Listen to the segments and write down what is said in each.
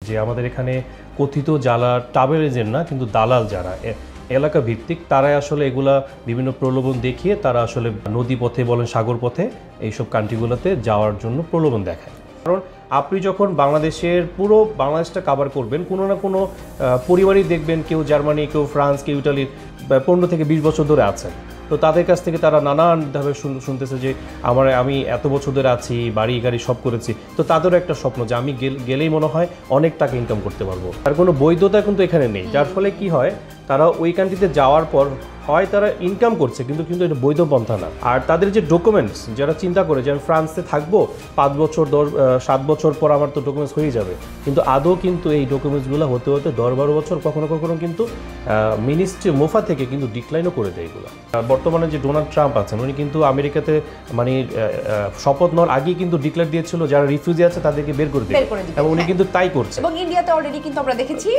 যে আমাদের এখানে কথিত যারা ট্রাভেল এজেন্ট না কিন্তু দালাল যারা এলাকা ভিত্তিক তারাই আসলে এগুলা বিভিন্ন প্রলোভন দেখিয়ে তারা আসলে নদী পথে বলেন সাগর পথে এইসব কান্ট্রিগুলোতে যাওয়ার জন্য প্রলোভন দেখায়। কারণ আপনি যখন বাংলাদেশের পুরো বাংলাদেশটা কাভার করবেন কোনো না কোনো পরিবারই দেখবেন কেউ জার্মানি কেউ ফ্রান্স কেউ ইটালির 15 থেকে 20 বছর ধরে আছেন। তো তাদের কাছ থেকে তারা নানানভাবে শুনতেছে যে আমি এত বছর ধরে আছি, বাড়ি গাড়ি সব করেছি। তো তাদেরও একটা স্বপ্ন যে আমি গেলেই মনে হয় অনেক টাকা ইনকাম করতে পারবো। তার কোনো বৈধতা কিন্তু এখানে নেই, যার ফলে কি হয় তারা ওই কান্ট্রিতে যাওয়ার পর হয় তারা ইনকাম করছে কিন্তু এটা বৈধ পন্থা না। আর তাদের যে ডকুমেন্টস যারা চিন্তা করে যে আমি ফ্রান্সে থাকবো 5 বছর 7 বছর পর আমার তো ডকুমেন্টস হয়ে যাবে, কিন্তু আদৌ কিন্তু এই ডকুমেন্টসগুলো হতে হতে 10-12 বছর কখনো কখনো কিন্তু মিনিস্ট্রি মোফা থেকে কিন্তু ডিক্লাইনও করে দেয় এগুলো। বর্তমানে যে ডোনাল্ড ট্রাম্প আছেন উনি কিন্তু আমেরিকাতে মানে শপথ নেওয়ার আগেই কিন্তু ডিক্লেয়ার দিয়েছিল যারা রিফিউজি আছে তাদেরকে বের করে দেবে, এবং উনি কিন্তু তাই করছে। এবং ইন্ডিয়াতে অলরেডি কিন্তু আমরা দেখেছি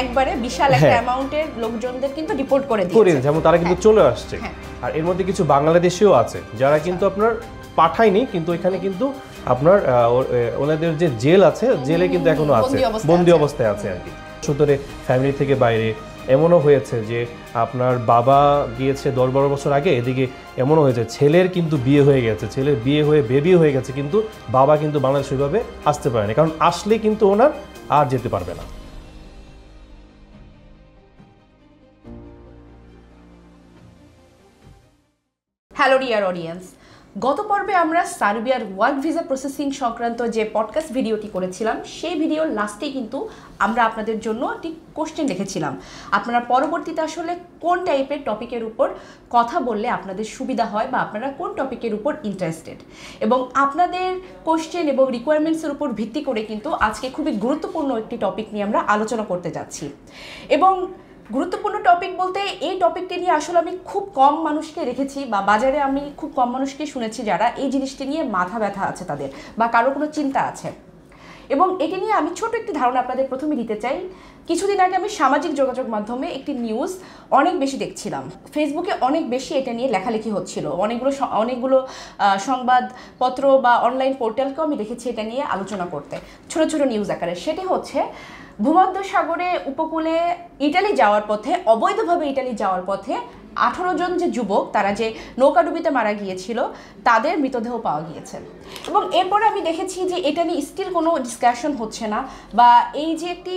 একবারে বিশাল একটা অ্যামাউন্টের লোকজনদের কিন্তু ডিপোর্ট করে দিয়েছে, যেমন তারা কিন্তু চলে আসছে। আর এর মধ্যে কিছু বাংলাদেশিও আছে যারা কিন্তু আপনার পাঠায়নি, কিন্তু এখানে কিন্তু আপনার ওনাদের যে জেল আছে জেলে কিন্তু এখনো আছে, বন্দি অবস্থায় আছে আর কি। সুতরাং ফ্যামিলি থেকে বাইরে এমনও হয়েছে যে আপনার বাবা গিয়েছে 10-12 বছর আগে, এদিকে এমনও হয়েছে ছেলের কিন্তু বিয়ে হয়ে গেছে, ছেলের বিয়ে হয়ে বেবি হয়ে গেছে, কিন্তু বাবা কিন্তু বাংলাদেশে ওইভাবে আসতে পারেনি, কারণ আসলে কিন্তু ওনার আর যেতে পারবে না। হ্যালো ডিয়ার অডিয়েন্স, গত পর্বে আমরা সার্বিয়ার ওয়ার্ক ভিসা প্রসেসিং সংক্রান্ত যে পডকাস্ট ভিডিওটি করেছিলাম সেই ভিডিওর লাস্টে কিন্তু আমরা আপনাদের জন্য একটি কোশ্চেন রেখেছিলাম, আপনারা পরবর্তীতে আসলে কোন টাইপের টপিকের উপর কথা বললে আপনাদের সুবিধা হয় বা আপনারা কোন টপিকের উপর ইন্টারেস্টেড, এবং আপনাদের কোশ্চেন এবং রিকোয়ারমেন্টসের উপর ভিত্তি করে কিন্তু আজকে খুবই গুরুত্বপূর্ণ একটি টপিক নিয়ে আমরা আলোচনা করতে যাচ্ছি। এবং গুরুত্বপূর্ণ টপিক বলতে এই টপিকটি নিয়ে আসলে আমি খুব কম মানুষকে রেখেছি বা বাজারে আমি খুব কম মানুষকে শুনেছি যারা এই জিনিসটি নিয়ে মাথা ব্যথা আছে তাদের বা কারো কোনো চিন্তা আছে। এবং এটি নিয়ে আমি ছোট একটি ধারণা আপনাদের প্রথমে দিতে চাই। কিছুদিন আগে আমি সামাজিক যোগাযোগ মাধ্যমে একটি নিউজ অনেক বেশি দেখছিলাম, ফেসবুকে অনেক বেশি এটা নিয়ে লেখালেখি হচ্ছিল, অনেকগুলো সংবাদপত্র বা অনলাইন পোর্টালকেও আমি দেখেছি এটা নিয়ে আলোচনা করতে ছোট ছোট নিউজ আকারে। সেটি হচ্ছে ভূমধ্যসাগরে উপকূলে ইটালি যাওয়ার পথে, অবৈধভাবে ইটালি যাওয়ার পথে 18 জন যে যুবক তারা যে নৌকাডুবিতে মারা গিয়েছিল তাদের মৃতদেহ পাওয়া গিয়েছে। এবং এরপরে আমি দেখেছি যে এটা নিয়ে স্টিল কোনো ডিসকাশন হচ্ছে না, বা এই যে একটি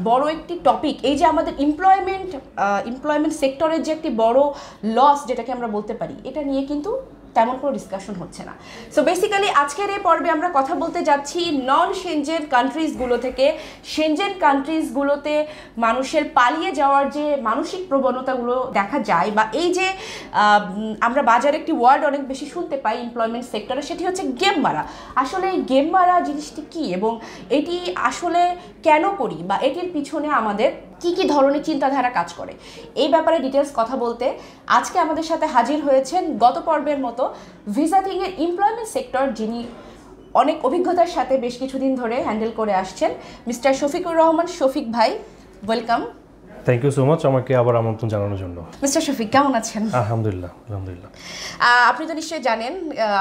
বড় একটি টপিক, এই যে আমাদের এমপ্লয়মেন্ট সেক্টরের যে একটি বড় লস যেটাকে আমরা বলতে পারি, এটা নিয়ে কিন্তু তেমন কোনো ডিসকাশন হচ্ছে না। সো বেসিক্যালি আজকের এই পর্বে আমরা কথা বলতে যাচ্ছি নন সেনজেন কান্ট্রিজগুলো থেকে সেনজেন কান্ট্রিজগুলোতে মানুষের পালিয়ে যাওয়ার যে মানসিক প্রবণতাগুলো দেখা যায়, বা এই যে আমরা বাজারে একটি ওয়ার্ড অনেক বেশি শুনতে পাই এমপ্লয়মেন্ট সেক্টরে, সেটি হচ্ছে গেম মারা। আসলে এই গেম মারা জিনিসটি কী এবং এটি আসলে কেন করি বা এটির পিছনে আমাদের কি কি ধরনের চিন্তাধারা কাজ করে, এই ব্যাপারে ডিটেলস কথা বলতে আজকে আমাদের সাথে হাজির হয়েছেন গত পর্বের মতো ভিসাটিংয়ের এমপ্লয়মেন্ট সেক্টর যিনি অনেক অভিজ্ঞতার সাথে বেশ কিছুদিন ধরে হ্যান্ডেল করে আসছেন, মিস্টার শফিকুর রহমান। শফিক ভাই, welcome. Thank you so much আমাকে আবার আমন্ত্রণ জানানোর জন্য। মিস্টার শফিক, কেমন আছেন? আলহামদুলিল্লাহ। আপনি তো নিশ্চয়ই জানেন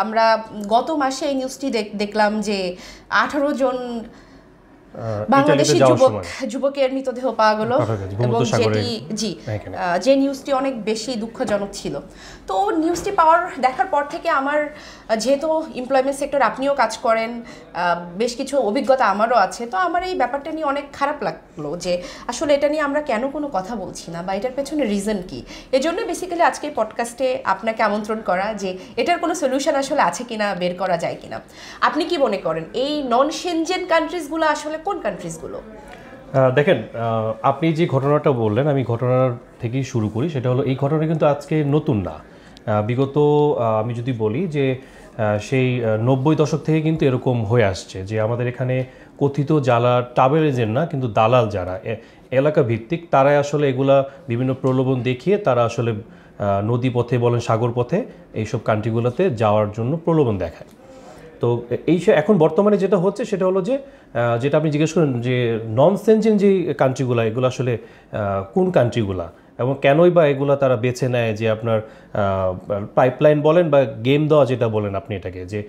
আমরা গত মাসে এই নিউজটি দেখলাম যে 18 জন বাংলাদেশি যুবকের মৃতদেহ পাওয়া গেল, এবং যে নিউজটি অনেক বেশি দুঃখজনক ছিল। তো নিউজটি দেখার পর থেকে আমার, যেহেতু এমপ্লয়মেন্ট সেক্টর আপনিও কাজ করেন, বেশ কিছু অভিজ্ঞতা আমারও আছে, তো আমার এই ব্যাপারটা নিয়ে অনেক খারাপ লাগলো যে আসলে এটা নিয়ে আমরা কেন কোনো কথা বলছি না বা এটার পেছনে রিজন কি। এজন্য বেসিক্যালি আজকে এই পডকাস্টে আপনাকে আমন্ত্রণ করা যে এটার কোনো সলিউশন আসলে আছে কিনা, বের করা যায় কিনা। আপনি কি মনে করেন এই নন সেনজেন কান্ট্রিজগুলো আসলে কোন কান্ট্রিজগুলো? দেখেন, আপনি যে ঘটনাটা বললেন আমি ঘটনার থেকেই শুরু করি। সেটা হলো এই ঘটনা কিন্তু আজকে নতুন না, বিগত আমি যদি বলি যে সেই 90 দশক থেকে কিন্তু এরকম হয়ে আসছে যে আমাদের এখানে কথিত যারা ট্রাভেল এজেন্ট না কিন্তু দালাল যারা এলাকা ভিত্তিক তারাই আসলে এগুলা বিভিন্ন প্রলোভন দেখিয়ে তারা আসলে নদী পথে বলেন সাগর পথে এইসব কান্ট্রিগুলোতে যাওয়ার জন্য প্রলোভন দেখায়। তো এখন বর্তমানে যেটা হচ্ছে সেটা হলো যে যেটা আপনি জিজ্ঞেস করেন যে নন সেনজেন যে কান্ট্রিগুলো, এগুলো আসলে কোন কান্ট্রিগুলা এবং কেনই বা এগুলো তারা বেছে নেয়, যে আপনার পাইপলাইন বলেন বা গেম দেওয়া যেটা বলেন আপনি এটাকে, যে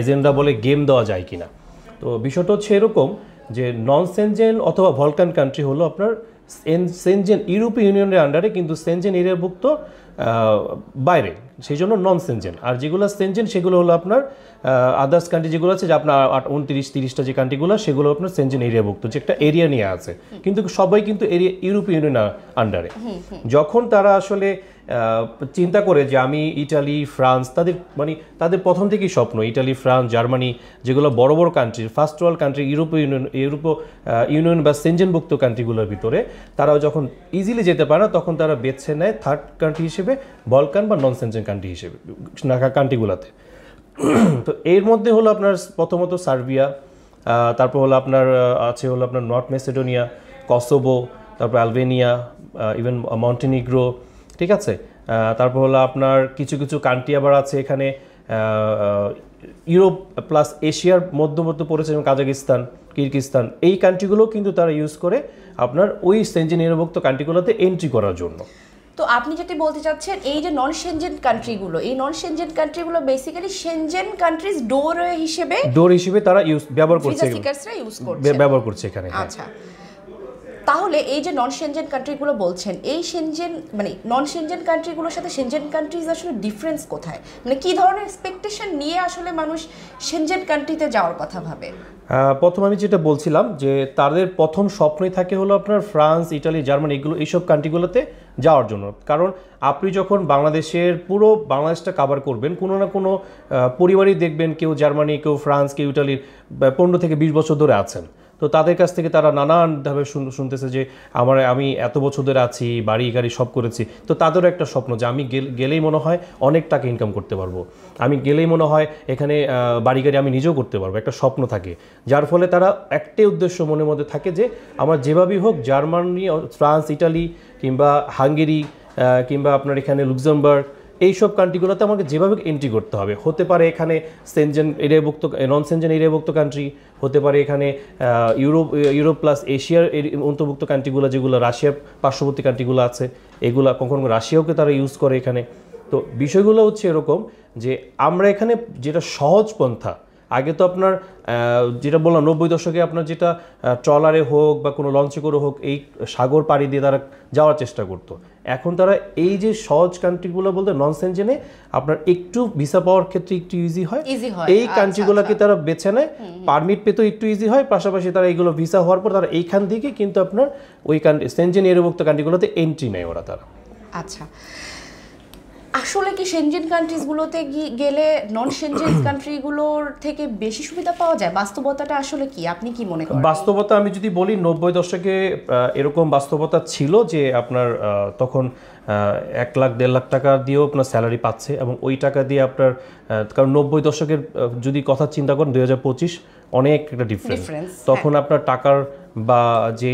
এজেন্টরা বলে গেম দেওয়া যায় কিনা। তো বিষয়টা হচ্ছে এরকম যে নন সেনজেন অথবা ভলকান কান্ট্রি হলো আপনার সেনজেন ইউরোপীয় ইউনিয়নের আন্ডারে কিন্তু সেনজেন এরিয়াভুক্ত বাইরে, সেই জন্য নন সেনজেন। আর যেগুলো সেনজেন সেগুলো হলো আপনার আদার্স কান্ট্রি যেগুলো আছে, যে আপনার 29-30টা যে কান্ট্রিগুলো, সেগুলো আপনার সেনজেন এরিয়াভুক্ত, যে একটা এরিয়া নিয়ে আছে, কিন্তু সবাই কিন্তু ইউরোপীয় ইউনিয়নের আন্ডারে। যখন তারা আসলে চিন্তা করে যে আমি ইটালি, ফ্রান্স, তাদের প্রথম থেকেই স্বপ্ন ইটালি, ফ্রান্স, জার্মানি, যেগুলো বড় বড় কান্ট্রি, ফার্স্ট ওয়ার্ল্ড কান্ট্রি, ইউরোপীয় ইউনিয়ন বা সেনজেনভুক্ত কান্ট্রিগুলোর ভিতরে তারাও যখন ইজিলি যেতে পারে না, তখন তারা বেছে নেয় থার্ড কান্ট্রি হিসেবে বলকান বা নন সেনজেন কান্ট্রি হিসেবে কান্ট্রিগুলোতে। তো এর মধ্যে হলো আপনার প্রথমত সার্বিয়া, তারপর হলো আপনার আছে হলো আপনার নর্থ মেসিডোনিয়া, কসোভো, তারপর আলবেনিয়া, ইভেন মন্টিনিগ্রো, ঠিক আছে। তারপর হলো আপনার কিছু কিছু কান্ট্রি আবার আছে এখানে ইউরোপ প্লাস এশিয়ার মধ্যবর্তী পড়েছে, যেমন কাজাকিস্তান, কিরগিস্তান, এই কান্ট্রিগুলো কিন্তু তারা ইউজ করে আপনার ওই সেনজেন এরিয়াভুক্ত কান্ট্রিগুলোতে এন্ট্রি করার জন্য। তো আপনি যেটি বলতে চাচ্ছেন, এই যে নন সেনজেন কান্ট্রিগুলো, এই নন সেনজেন কান্ট্রিগুলো বেসিক্যালি সেনজেন কান্ট্রিজ ডোর হিসেবে তারা ব্যবহার করছে, ব্যবহার করছে এখানে। আচ্ছা, তাহলে এই যে নন সেনজেন কান্ট্রিগুলো বলছেন, এই সেনজেন মানে নন সেনজেন কান্ট্রিগুলোর সাথে সেনজেন কান্ট্রিজ আসলে ডিফারেন্স কোথায়? মানে কি ধরনের এক্সপেকটেশন নিয়ে আসলে মানুষ সেনজেন কান্ট্রিতে যাওয়ার কথা ভাবে? প্রথম আমি যেটা বলছিলাম যে তাদের প্রথম স্বপ্নই থাকে হলো আপনার ফ্রান্স, ইটালি, জার্মানি, এইসব কান্ট্রিগুলোতে যাওয়ার জন্য। কারণ আপনি যখন বাংলাদেশের পুরো বাংলাদেশটা কাভার করবেন, কোনো না কোনো পরিবারই দেখবেন কেউ জার্মানি, কেউ ফ্রান্স, কেউ ইটালির 15 থেকে 20 বছর ধরে আছেন। তো তাদের কাছ থেকে তারা নানানভাবে শুনতেছে যে আমি এত বছর ধরে আছি, বাড়ি গাড়ি সব করেছি। তো তাদেরও একটা স্বপ্ন যে আমি গেলেই মনে হয় অনেক টাকা ইনকাম করতে পারবো, আমি গেলেই মনে হয় এখানে বাড়ি গাড়ি আমি নিজেও করতে পারবো, একটা স্বপ্ন থাকে। যার ফলে তারা একটাই উদ্দেশ্য মনের মধ্যে থাকে যে আমার যেভাবেই হোক জার্মানি, ফ্রান্স, ইটালি কিংবা হাঙ্গেরি কিংবা আপনার এখানে লুক্সেমবার্গ, এইসব কান্ট্রিগুলোতে আমাকে যেভাবে এন্ট্রি করতে হবে। হতে পারে এখানে সেনজেন এরিয়াভুক্ত, নন সেনজেন এরিয়াভুক্ত কান্ট্রি, হতে পারে এখানে ইউরোপ প্লাস এশিয়ার অন্তর্ভুক্ত কান্ট্রিগুলো, যেগুলো রাশিয়ার পার্শ্ববর্তী কান্ট্রিগুলো আছে, এগুলা কখনো রাশিয়াওকে তারা ইউজ করে এখানে। তো বিষয়গুলো হচ্ছে এরকম যে আমরা এখানে যেটা সহজ পন্থা, আগে তো আপনার যেটা বললাম 90 দশকে আপনার যেটা ট্রলারে হোক বা কোনো লঞ্চে করে হোক এই সাগর পাড়ি দিয়ে তারা যাওয়ার চেষ্টা করতো। এখন তারা এই যে সহজ কান্ট্রিগুলো বলতে নন সেনজেনে আপনার একটু ভিসা পাওয়ার ক্ষেত্রে একটু ইজি হয়, এই কান্ট্রিগুলোকে তারা বেছে নেয়। পারমিট পেতেও একটু ইজি হয়, পাশাপাশি তারা এইগুলো ভিসা হওয়ার পর তারা এইখান থেকে কিন্তু আপনার ওই সেনজেন এরিয়াভুক্ত কান্ট্রিগুলোতে এন্ট্রি নেয় ওরা তারা। আচ্ছা, আসলে কি সেনজেন কান্ট্রিজগুলোতে গেলে নন সেনজেন কান্ট্রিগুলোর থেকে বেশি সুবিধা পাওয়া যায়? বাস্তবতাটা আসলে কি, আপনি কি মনে করেন? বাস্তবতা আমি যদি বলি 90 দশকে এরকম বাস্তবতা ছিল যে আপনার তখন 1 লাখ 1.5 লাখ টাকা দিয়েও আপনার স্যালারি পাচ্ছে, এবং ওই টাকা দিয়ে আপনার কারণ 90 দশকের যদি কথা চিন্তা করেন 2025 অনেক একটা ডিফারেন্স। তখন আপনার টাকার বা যে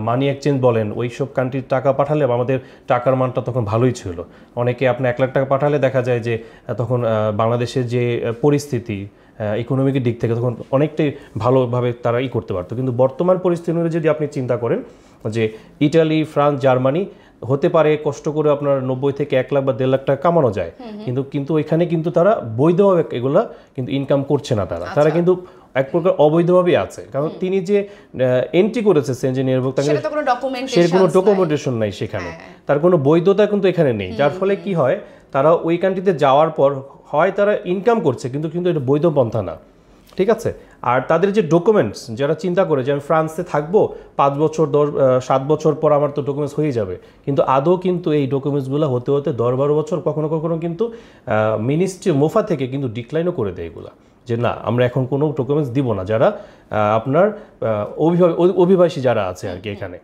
মানি এক্সচেঞ্জ বলেন, ওই সব কান্ট্রির টাকা পাঠালে আমাদের টাকার মানটা তখন ভালোই ছিল। অনেকে আপনি 1 লাখ টাকা পাঠালে দেখা যায় যে তখন বাংলাদেশের যে পরিস্থিতি ইকোনমিকের দিক থেকে তখন অনেকটাই ভালোভাবে তারা করতে পারতো। কিন্তু বর্তমান পরিস্থিতি অনুযায়ী যদি আপনি চিন্তা করেন যে ইটালি, ফ্রান্স, জার্মানি হতে পারে কষ্ট করে আপনার 90 থেকে 1 লাখ বা 1.5 লাখ টাকা কামানো যায়, কিন্তু ওইখানে কিন্তু তারা বৈধভাবে এগুলা কিন্তু ইনকাম করছে না। তারা কিন্তু এক প্রকার অবৈধভাবেই আছে, কারণ তিনি যে এন্ট্রি করেছে সেনজেন এরিয়াভুক্ত সের কোনো ডকুমেন্টেশন নাই সেখানে, তার কোনো বৈধতা কিন্তু এখানে নেই। যার ফলে কি হয়, তারা ওই কান্ট্রিতে যাওয়ার পর হয় তারা ইনকাম করছে কিন্তু এটা বৈধ পন্থা না, ঠিক আছে। আর তাদের যে ডকুমেন্টস, যারা চিন্তা করে যে আমি ফ্রান্সে থাকবো 5 বছর 7 বছর পর আমার তো ডকুমেন্টস হয়ে যাবে, কিন্তু আদৌ কিন্তু এই ডকুমেন্টসগুলো হতে হতে 10-12 বছর, কখনো কখনো কিন্তু মিনিস্ট্রি মোফা থেকে কিন্তু ডিক্লাইনও করে দেয় এগুলা, যে না আমরা এখন কোনো ডকুমেন্টস দিব না, যারা আপনার অভিবাসী যারা আছে আর কি এখানে।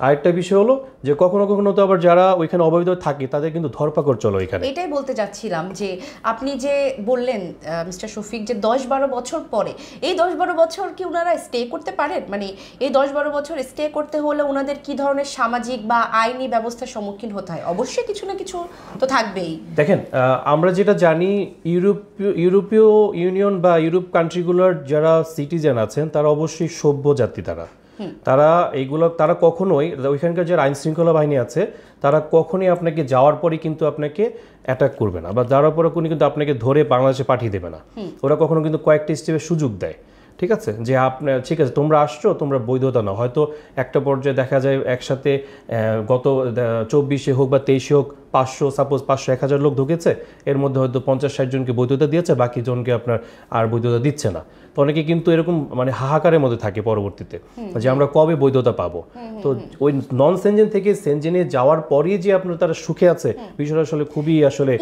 আরেকটা বিষয় হলো যে কখনো কখনো তো আবার যারা ওইখানে অবৈধ থাকে তাদের কিন্তু ধরপাকড় চলো এখানে। এটাই বলতে যাচ্ছিলাম যে আপনি যে বললেন মিস্টার শফিক যে 10-12 বছর পরে, এই 10-12 বছর কি ওনারা স্টে করতে পারেন? মানে এই 10-12 বছর স্টে করতে হলে ওনাদের কি ধরনের সামাজিক বা আইনি ব্যবস্থার সম্মুখীন হতে হয়? অবশ্যই কিছু না কিছু তো থাকবেই। দেখেন, আমরা যেটা জানি ইউরোপীয় ইউনিয়ন বা ইউরোপ কান্ট্রিগুলোর যারা সিটিজেন আছেন তারা অবশ্যই সভ্য জাতি। তারা কখনোই ওইখানকার যে আইন শৃঙ্খলা বাহিনী আছে তারা কখনোই আপনাকে যাওয়ার পরে কিন্তু আপনাকে অ্যাটাক করবে না, বা যাওয়ার পরে কোনো কিন্তু আপনাকে ধরে বাংলাদেশে পাঠিয়ে দেবে না। ওরা কখনো কিন্তু কয়েকটা স্টেপের সুযোগ দেয়। ঠিক আছে, যে আপনার ঠিক আছে তোমরা আসছো, তোমরা বৈধতা নাও। হয়তো একটা পর্যায়ে দেখা যায় একসাথে গত 24-এ হোক বা 23-এ হোক 500 সাপোজ 500-1000 লোক ঢুকেছে, এর মধ্যে হয়তো 50-60 জনকে বৈধতা দিয়েছে, বাকি জনকে আপনার আর বৈধতা দিচ্ছে না। তো অনেকে কিন্তু এরকম মানে হাহাকারের মধ্যে থাকে পরবর্তীতে যে আমরা কবে বৈধতা পাবো। তো ওই নন সেনজেন থেকে সেনজেনে যাওয়ার পরই যে আপনার তারা সুখে আছে, বিষয়টা আসলে খুবই আসলে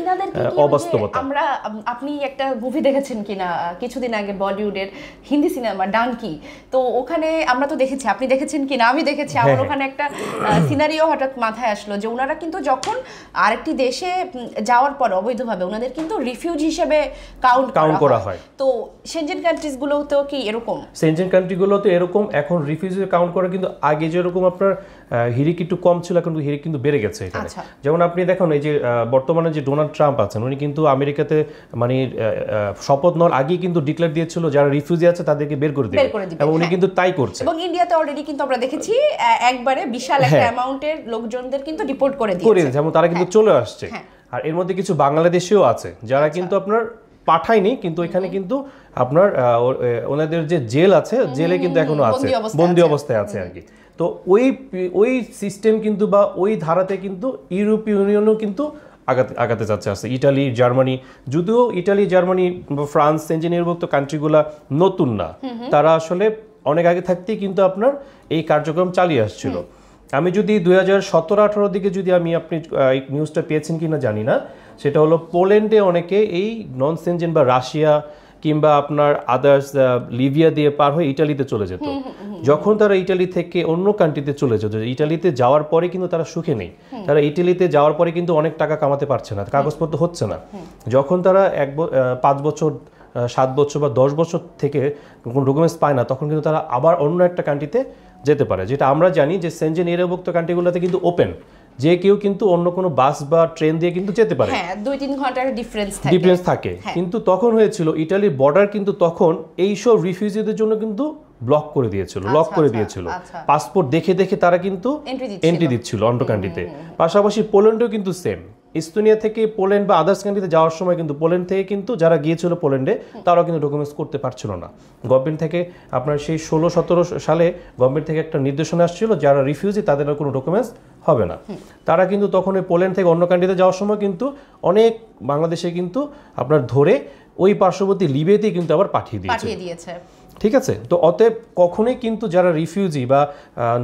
অবাস্তবতা। আপনি একটা মুভি দেখেছেন কিনা কিছুদিন আগে বলিউডের হিন্দি সিনেমা ডানকি, তো ওখানে আমরা তো দেখেছি, আপনি দেখেছেন কিনা, আমি দেখেছি, আমার ওখানে একটা সিনারিও হঠাৎ মাথায় আসলো যে ওনারা কিন্তু যখন আরেকটি দেশে যাওয়ার পর অবৈধভাবে ওনাদের কিন্তু রিফিউজি হিসেবে কাউন্ট করা হয়। তো সেনজেন কান্ট্রিজ গুলোতেও কি এরকম? সেনজেন কান্ট্রিগুলোতে এরকম এখন রিফিউজি কাউন্ট করে, কিন্তু আগে যেরকম আপনার হিরিক একটু কম ছিল, এখন হিরিক কিন্তু বেড়ে গেছে এখানে। যেমন আপনি দেখুন এই যে বর্তমানে যে ডোনাল্ড ট্রাম্প আছেন, উনি কিন্তু আমেরিকাতে মানে শপথ নেওয়ার আগেই কিন্তু ডিক্লেয়ার দিয়েছিল যারা রিফিউজি আছে তাদেরকে বের করে দিবে, এবং উনি কিন্তু তাই করছে। এবং ইন্ডিয়াতে অলরেডি কিন্তু আমরা দেখেছি একবারে বিশাল একটা অ্যামাউন্টের লোকজনদের কিন্তু ডিপোর্ট করে দিয়েছে, যেমন তারা কিন্তু চলে আসছে। আর এর মধ্যে কিছু বাংলাদেশিও আছে যারা কিন্তু আপনার পাঠায়নি, কিন্তু এখানে কিন্তু আপনার ওনাদের যে জেল আছে, জেলে কিন্তু এখনো আছে, বন্দি অবস্থায় আছে আর কি। তো ওই সিস্টেম কিন্তু বা ওই ধারাতে কিন্তু ইউরোপীয় ইউনিয়নও কিন্তু আগাতে যাচ্ছে আছে। ইটালি, জার্মানি, যদিও ইটালি, জার্মানি, ফ্রান্স, সেনজেন-এরভুক্ত কান্ট্রিগুলা নতুন না, তারা আসলে অনেক আগে থাকতেই কিন্তু আপনার এই কার্যক্রম চালিয়ে আসছিল। আমি যদি 2017-18 দিকে যদি আপনি এই নিউজটা পেয়েছেন কিনা জানি না, সেটা হলো পোল্যান্ডে অনেকে এই নন সেনজেন বা রাশিয়া কিংবা আপনার আদার্স লিবিয়া দিয়ে পার হয়ে ইটালিতে চলে যেত। যখন তারা ইটালি থেকে অন্য কান্ট্রিতে চলে যেত, ইটালিতে যাওয়ার পরে কিন্তু তারা সুখে নেই। তারা ইটালিতে যাওয়ার পরে কিন্তু অনেক টাকা কামাতে পারছে না, কাগজপত্র হচ্ছে না। যখন তারা 5 বছর, 7 বছর বা 10 বছর থেকে কোনো ডকুমেন্টস পায় না, তখন কিন্তু তারা আবার অন্য একটা কান্ট্রিতে যেতে পারে। যেটা আমরা জানি যে সেনজেন-এরভুক্ত কান্ট্রিগুলোতে কিন্তু ওপেন, যে কেউ কিন্তু অন্য কোনো বাস বা ট্রেন দিয়ে কিন্তু যেতে পারে। হ্যাঁ, 2-3 ঘন্টার ডিফারেন্স থাকে। কিন্তু তখন হয়েছিল ইটালির বর্ডার কিন্তু তখন এই সব রিফিউজিদের জন্য কিন্তু ব্লক করে দিয়েছিল, লক করে দিয়েছিল। পাসপোর্ট দেখে দেখে তারা কিন্তু এন্ট্রি দিচ্ছিল অন্য কান্ট্রিতে। পাশাপাশি পোল্যান্ডেও কিন্তু সেম, ইস্তোনিয়া থেকে পোল্যান্ড বা আদার্স কান্ট্রিতে যাওয়ার সময় কিন্তু পোল্যান্ড থেকে কিন্তু যারা গিয়েছিল পোল্যান্ডে, তারাও কিন্তু ডকুমেন্টস করতে পারছিল না। গভর্নমেন্ট থেকে আপনার সেই 16-17 সালে গভর্নমেন্ট থেকে একটা নির্দেশনা আসছিল, যারা রিফিউজি তাদের কোনো ডকুমেন্টস হবে না। তারা কিন্তু তখন ওই পোল্যান্ড থেকে অন্য কান্ট্রিতে যাওয়ার সময় কিন্তু অনেক বাংলাদেশে কিন্তু আপনার ধরে ওই পার্শ্ববর্তী লিবিয়াতেই কিন্তু আবার পাঠিয়ে দিয়েছে। ঠিক আছে, তো অতএব কখনোই কিন্তু যারা রিফিউজি বা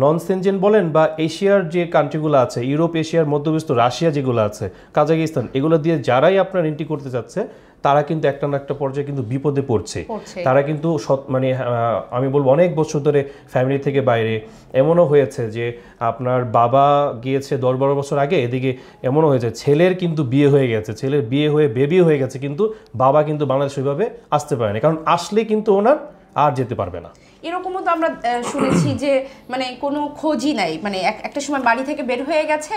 নন সেনজেন বলেন বা এশিয়ার যে কান্ট্রিগুলো আছে, ইউরোপ, এশিয়ার মধ্যবিত্ত, রাশিয়া যেগুলো আছে, কাজাকিস্তান, এগুলো দিয়ে যারাই আপনার এন্ট্রি করতে যাচ্ছে, তারা কিন্তু একটা না একটা পর্যায়ে কিন্তু বিপদে পড়ছে। তারা কিন্তু মানে আমি বলবো অনেক বছর ধরে ফ্যামিলি থেকে বাইরে। এমনও হয়েছে যে আপনার বাবা গিয়েছে 10-12 বছর আগে, এদিকে এমনও হয়েছে ছেলের কিন্তু বিয়ে হয়ে গেছে, ছেলের বিয়ে হয়ে বেবি হয়ে গেছে, কিন্তু বাবা কিন্তু বাংলাদেশ ওইভাবে আসতে পারেনি, কারণ আসলে কিন্তু ওনার আর যেতে পারবে না। এরকমও তো আমরা শুনেছি যে মানে কোনো খোঁজই নাই, মানে একটা সময় বাড়ি থেকে বের হয়ে গেছে,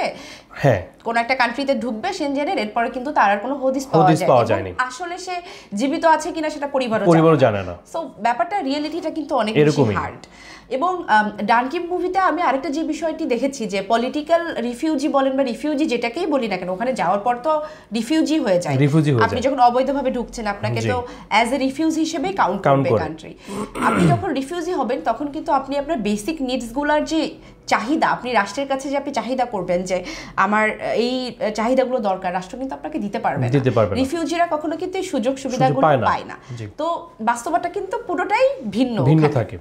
হ্যাঁ, কোন একটা কান্ট্রিতে ঢুকবে সেনজেনের, এরপরে কিন্তু তার আর কোনো হদিস পাওয়া যায়নি। আসলে সে জীবিত আছে কিনা সেটা পরিবারও জানে না। সো ব্যাপারটা, রিয়েলিটিটা কিন্তু অনেক বেশি হার্ড। এবং ডানকি মুভিতে আমি আরেকটা যে বিষয়টি দেখেছি যে পলিটিক্যাল রিফিউজি বলেন বা রিফিউজি যেটাকেই বলি না কেন, ওখানে যাওয়ার পর তো রিফিউজি হয়ে যায়। আপনি যখন অবৈধভাবে ঢুকছেন, আপনাকে তো অ্যাজ এ রিফিউজি হিসেবে কাউন্ট করবে কান্ট্রি। আপনি যখন রিফিউজি হবেন, তখন কিন্তু আপনি আপনার বেসিক নিডসগুলোর যে চাহিদা, আপনি রাষ্ট্রের কাছে যে আপনি চাহিদা করবেন যে আমার এই চাহিদাগুলো দরকার, রাষ্ট্র কিন্তু আপনাকে দিতে পারবে না। রিফিউজিরা কখনো কিন্তু এই সুযোগ সুবিধাগুলো পায় না। তো বাস্তবতা কিন্তু পুরোটাই ভিন্ন থাকে।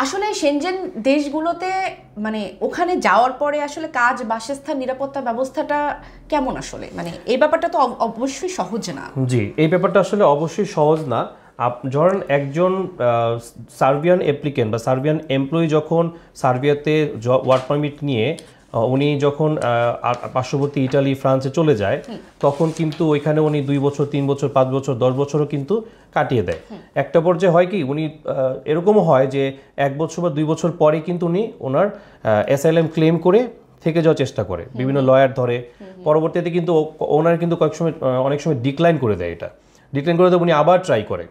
আসলে সেনজেন দেশগুলোতে মানে ওখানে যাওয়ার পরে আসলে কাজ, বাসস্থান, নিরাপত্তা ব্যবস্থাটা কেমন আসলে, মানে এই ব্যাপারটা তো অবশ্যই সহজ না। জি, এই ব্যাপারটা আসলে অবশ্যই সহজ না। ধরেন একজন সার্বিয়ান অ্যাপ্লিকেন্ট বা সার্বিয়ান এমপ্লয়ি যখন সার্বিয়াতে ওয়ার্ক পারমিট নিয়ে উনি যখন পার্শ্ববর্তী ইটালি, ফ্রান্সে চলে যায়, তখন কিন্তু ওইখানে উনি 2 বছর, 3 বছর, 5 বছর, 10 বছরও কিন্তু কাটিয়ে দেয়। একটা পর্যায়ে হয় কি, উনি এরকমও হয় যে 1 বছর বা 2 বছর পরে কিন্তু উনি ওনার অ্যাসাইলাম ক্লেম করে থেকে যাওয়ার চেষ্টা করে, বিভিন্ন লয়ার ধরে। পরবর্তীতে কিন্তু ওনার কিন্তু অনেক সময় ডিক্লাইন করে দেয়, উনি আবার ট্রাই করে।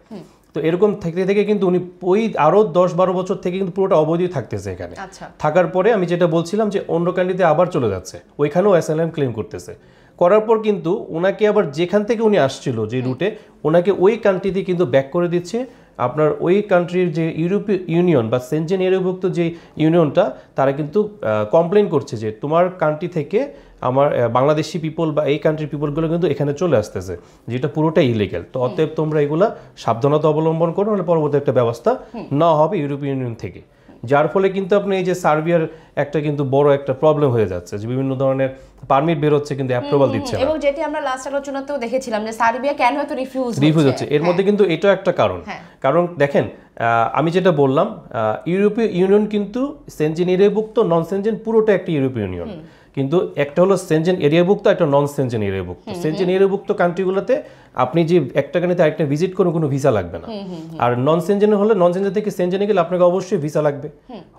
তো এরকম থেকে থেকে কিন্তু উনি ওই আরো 10-12 বছর থেকে কিন্তু পুরোটা অবৈধ থাকতেছে এখানে। থাকার পরে আমি যেটা বলছিলাম যে অন্য কান্ট্রিতে আবার চলে যাচ্ছে, ওইখানেও অ্যাসাইলাম ক্লেম করতেছে। করার পর কিন্তু ওনাকে আবার যেখান থেকে উনি আসছিল, যে রুটে, ওনাকে ওই কান্ট্রিতে কিন্তু ব্যাক করে দিচ্ছে আপনার ওই কান্ট্রির যে ইউরোপীয় ইউনিয়ন বা সেনজেন এরিয়াভুক্ত যে ইউনিয়নটা তারা কিন্তু কমপ্লেন করছে যে তোমার কান্ট্রি থেকে আমার বাংলাদেশি পিপল বা এই কান্ট্রির পিপলগুলো কিন্তু এখানে চলে আসতেছে, যেটা পুরোটাই ইলিগ্যাল। তো অতএব তোমরা এগুলা সাবধানতা অবলম্বন করো, নাহলে পরবর্তী একটা ব্যবস্থা নেওয়া হবে ইউরোপীয় ইউনিয়ন থেকে। যার ফলে কিন্তু আপনি এই যে সার্বিয়ার একটা কিন্তু বড় একটা প্রবলেম হয়ে যাচ্ছে যে বিভিন্ন ধরনের পারমিট বের হচ্ছে কিন্তু অ্যাপ্রুভাল দিচ্ছে না। এবং যেটি আমরা লাস্ট আলোচনাতেও দেখেছিলাম যে সার্বিয়া কেন এত রিফিউজ হচ্ছে, এর মধ্যে কিন্তু এটা একটা কারণ। কারণ দেখেন আমি যেটা বললাম, ইউরোপীয় ইউনিয়ন কিন্তু সেনজেন এরিয়াভুক্ত, নন সেনজেন পুরোটা একটা ইউরোপীয় ইউনিয়ন, কিন্তু একটা হলো সেনজেন এরিয়াভুক্ত, একটা নন সেনজেন এরিয়াভুক্ত। সেনজেন এরিয়াভুক্ত কান্ট্রিগুলোতে আপনি যে একটা কান্ট্রিতে আরেকটা ভিজিট করুন কোনো ভিসা লাগবে না, আর নন সেনজেন হলে নন সেনজেন থেকে সেনজেনে গেলে আপনাকে অবশ্যই ভিসা লাগবে,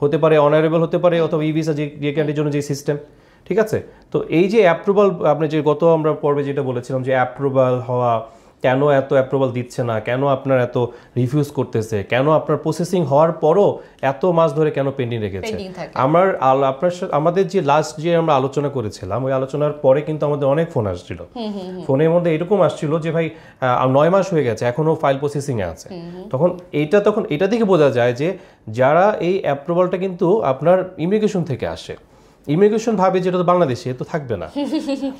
হতে পারে অনারেবল হতে পারে অথবা ই ভিসা, যে কান্ট্রির জন্য যে সিস্টেম। ঠিক আছে, তো এই যে অ্যাপ্রুভাল আপনি যে গত আমরা পর্বে যেটা বলেছিলাম যে অ্যাপ্রুভাল হওয়া, কেন এত অ্যাপ্রুভাল দিচ্ছে না, কেন আপনার এত রিফিউজ করতেছে, কেন আপনার প্রসেসিং হওয়ার পরও এত মাস ধরে কেন পেন্ডিং রেখেছে। আমাদের যে লাস্ট যে আমরা আলোচনা করেছিলাম ওই আলোচনার পরে কিন্তু আমাদের অনেক ফোন আসছিল, ফোনের মধ্যে এরকম আসছিল যে ভাই 9 মাস হয়ে গেছে এখনো ফাইল প্রসেসিংয়ে আছে। তখন এটা থেকে বোঝা যায় যে যারা এই অ্যাপ্রুভালটা কিন্তু আপনার ইমিগ্রেশন থেকে আসে, ইমিগ্রেশন ভাবে যেটা তো বাংলাদেশে তো থাকবে না,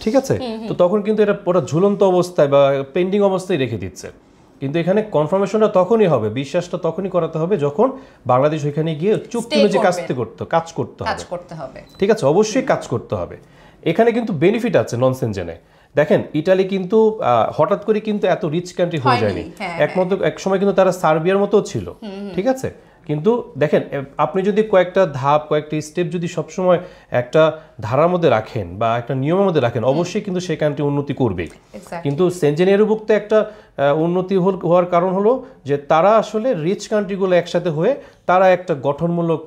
ঠিক আছে, তো তখন কিন্তু এটা ওরা ঝুলন্ত অবস্থায় বা পেন্ডিং অবস্থায় রেখে দিচ্ছে। কিন্তু এখানে কনফার্মেশনটা তখনই হবে, বিশ্বাসটা তখনই করাতে হবে যখন বাংলাদেশ ওইখানে গিয়ে চুক্তি অনুযায়ী কাজ করতে হবে। ঠিক আছে, অবশ্যই কাজ করতে হবে। এখানে কিন্তু বেনিফিট আছে নন সেনজেনে। দেখেন ইটালি কিন্তু হঠাৎ করে কিন্তু এত রিচ কান্ট্রি হয়ে যায়নি, একমাত্র এক সময় কিন্তু তারা সার্বিয়ার মতো ছিল। ঠিক আছে, কিন্তু দেখেন আপনি যদি কয়েকটা ধাপ, কয়েকটা স্টেপ যদি সবসময় একটা ধারার মধ্যে রাখেন বা একটা নিয়মের মধ্যে রাখেন, অবশ্যই কিন্তু সেই কান্ট্রি উন্নতি করবেই। কিন্তু সেনজেন এরিয়াভুক্ত একটা উন্নতি হওয়ার কারণ হলো যে তারা আসলে রিচ কান্ট্রিগুলো একসাথে হয়ে তারা একটা গঠনমূলক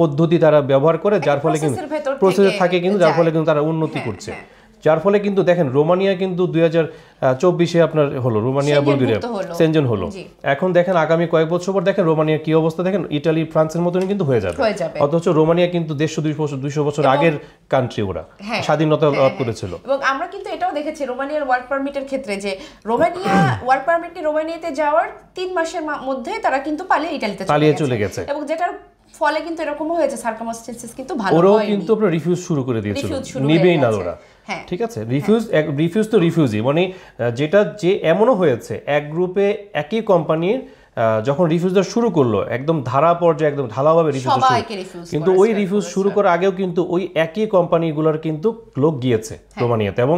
পদ্ধতি তারা ব্যবহার করে, যার ফলে কিন্তু প্রসেসে থাকে, কিন্তু যার ফলে কিন্তু তারা উন্নতি করছে। যার ফলে কিন্তু দেখেন রোমানিয়া কিন্তু 2024-এ আপনার হলো, রোমানিয়া বুলগেরিয়া সেনজেন হলো। এখন দেখেন আগামী কয়েক বছর পর দেখেন রোমানিয়ার কি অবস্থা, দেখেন ইটালি ফ্রান্সের মতনই কিন্তু হয়ে যাবে। অথচ রোমানিয়া কিন্তু 150-200 বছর আগের কান্ট্রি, ওরা স্বাধীনতা লাভ করেছিল। এবং আমরা কিন্তু এটাও দেখেছি রোমানিয়ার ওয়ার্ক পারমিটের ক্ষেত্রে যে রোমানিয়া ওয়ার্ক পারমিট নিয়ে রোমানিয়াতে যাওয়ার 3 মাসের মধ্যে তারা কিন্তু পালিয়ে চলে গেছে, এবং যেটার ফলে কিন্তু এরকমও হয়েছে সার্কামস্টেন্সেস কিন্তু ভালো হয়নি, ওরাও কিন্তু আপনারা রিফিউজ শুরু করে দিয়েছিল, নেবেই না ওরা। ঠিক আছে, রিফিউজ তো রিফিউজই, মানে যেটা যে এমনও হয়েছে এক গ্রুপে একই কোম্পানির যখন রিফিউজ শুরু করলো একদম ধারা পর্যায়ে একদম ঢালাওভাবে রিফিউজ, কিন্তু ওই রিফিউজ শুরু করার আগেও কিন্তু ওই একই কোম্পানিগুলোর কিন্তু লোক গিয়েছে রোমানিয়াতে এবং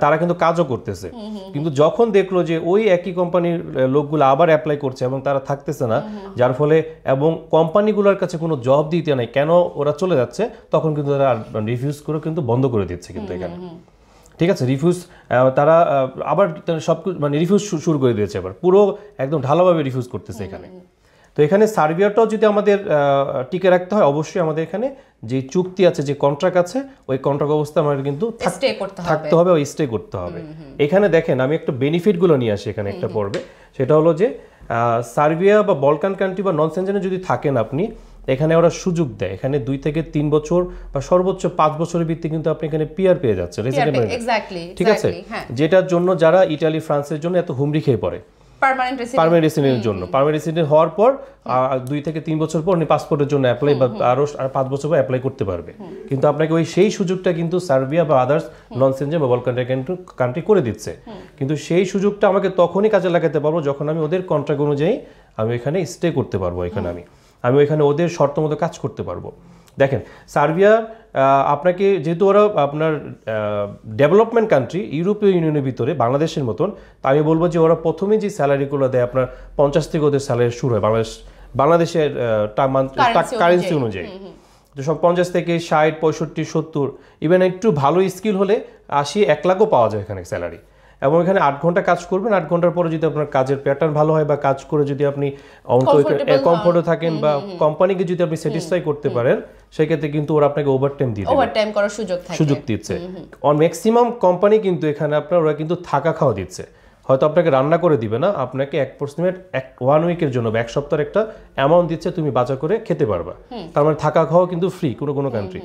তারা কিন্তু কাজও করতেছে। কিন্তু যখন দেখলো যে ওই একই কোম্পানির লোকগুলো আবার অ্যাপ্লাই করছে এবং তারা থাকতেছে না, যার ফলে এবং কোম্পানিগুলোর কাছে কোনো জব দিতে নাই, কেন ওরা চলে যাচ্ছে, তখন কিন্তু তারা রিফিউজ করে কিন্তু বন্ধ করে দিচ্ছে কিন্তু এখানে। ঠিক আছে, রিফিউজ তারা আবার সব মানে রিফিউজ শুরু করে দিয়েছে, আবার পুরো একদম ঢালাভাবে রিফিউজ করতেছে এখানে। তো এখানে সার্বিয়াটাও যদি আমাদের টিকে রাখতে হয়, অবশ্যই আমাদের এখানে যে চুক্তি আছে, যে কন্ট্রাক্ট আছে, ওই কন্ট্রাক্ট অবস্থা আমাদের কিন্তু থাকতে হবে, ওই স্টে করতে হবে। এখানে দেখেন আমি একটা বেনিফিটগুলো নিয়ে আসি এখানে একটা পর্বে, সেটা হলো যে সার্বিয়া বা বলকান কান্ট্রি বা নন সেনজেনে যদি থাকেন আপনি, এখানে ওরা সুযোগ দেয়, এখানে 2 থেকে 3 বছর বা সর্বোচ্চ 5 বছরের ভিত্তিতে কিন্তু আপনি এখানে পিআর পেয়ে যাচ্ছেন, ঠিক আছে, যেটার জন্য যারা ইটালি ফ্রান্সের জন্য এত হুমড়ি খেয়ে পড়ে পার্মানেন্ট রেসিডেন্টের জন্য। পার্মানেন্ট রেসিডেন্ট হওয়ার পর 2 থেকে 3 বছর পর পাসপোর্টের জন্য অ্যাপ্লাই বা আরো 5 বছর পর অ্যাপ্লাই করতে পারবে। কিন্তু আপনাকে ওই সেই সুযোগটা কিন্তু সার্বিয়া বা আদার্স নন সেনজেন বা বলকান কান্ট্রি করে দিচ্ছে, কিন্তু সেই সুযোগটা আমাকে তখনই কাজে লাগাতে পারবো যখন আমি ওদের কন্ট্রাক্ট অনুযায়ী আমি এখানে স্টে করতে পারবো, এখানে আমি ওইখানে ওদের শর্ত মতো কাজ করতে পারবো। দেখেন সার্বিয়া আপনাকে যেহেতু ওরা আপনার ডেভেলপমেন্ট কান্ট্রি ইউরোপীয় ইউনিয়নের ভিতরে বাংলাদেশের মতন, তা আমি বলবো যে ওরা প্রথমে যে স্যালারিগুলো দেয় আপনার 50 থেকে ওদের স্যালারি শুরু হয় বাংলাদেশের কারেন্সি অনুযায়ী, তো সব 50 থেকে 60, 65, 70, ইভেন একটু ভালো স্কিল হলে 80, 1 লাখও পাওয়া যায় এখানে স্যালারি। এবং এখানে 8 ঘন্টা কাজ করবেন, 8 ঘন্টার পরে যদি আপনার কাজের প্যাটার্ন ভালো হয় বা কাজ করে যদি আপনি কমফোর্টে থাকেন বা কোম্পানিকে যদি আপনি স্যাটিসফাই করতে পারেন, সেক্ষেত্রে কিন্তু ওরা আপনাকে ওভারটাইম দিয়ে দেবে, ওভারটাইম করার সুযোগ দিচ্ছে। ম্যাক্সিমাম কোম্পানি কিন্তু এখানে ওরা কিন্তু থাকা খাওয়া দিচ্ছে, হয়তো আপনাকে রান্না করে দিবে না, আপনাকে অ্যাপ্রক্সিমেট 1 উইকের জন্য 1 সপ্তাহের একটা অ্যামাউন্ট দিচ্ছে, তুমি বাজার করে খেতে পারবা। তার মানে থাকা খাওয়া কিন্তু ফ্রি কোনো কান্ট্রি।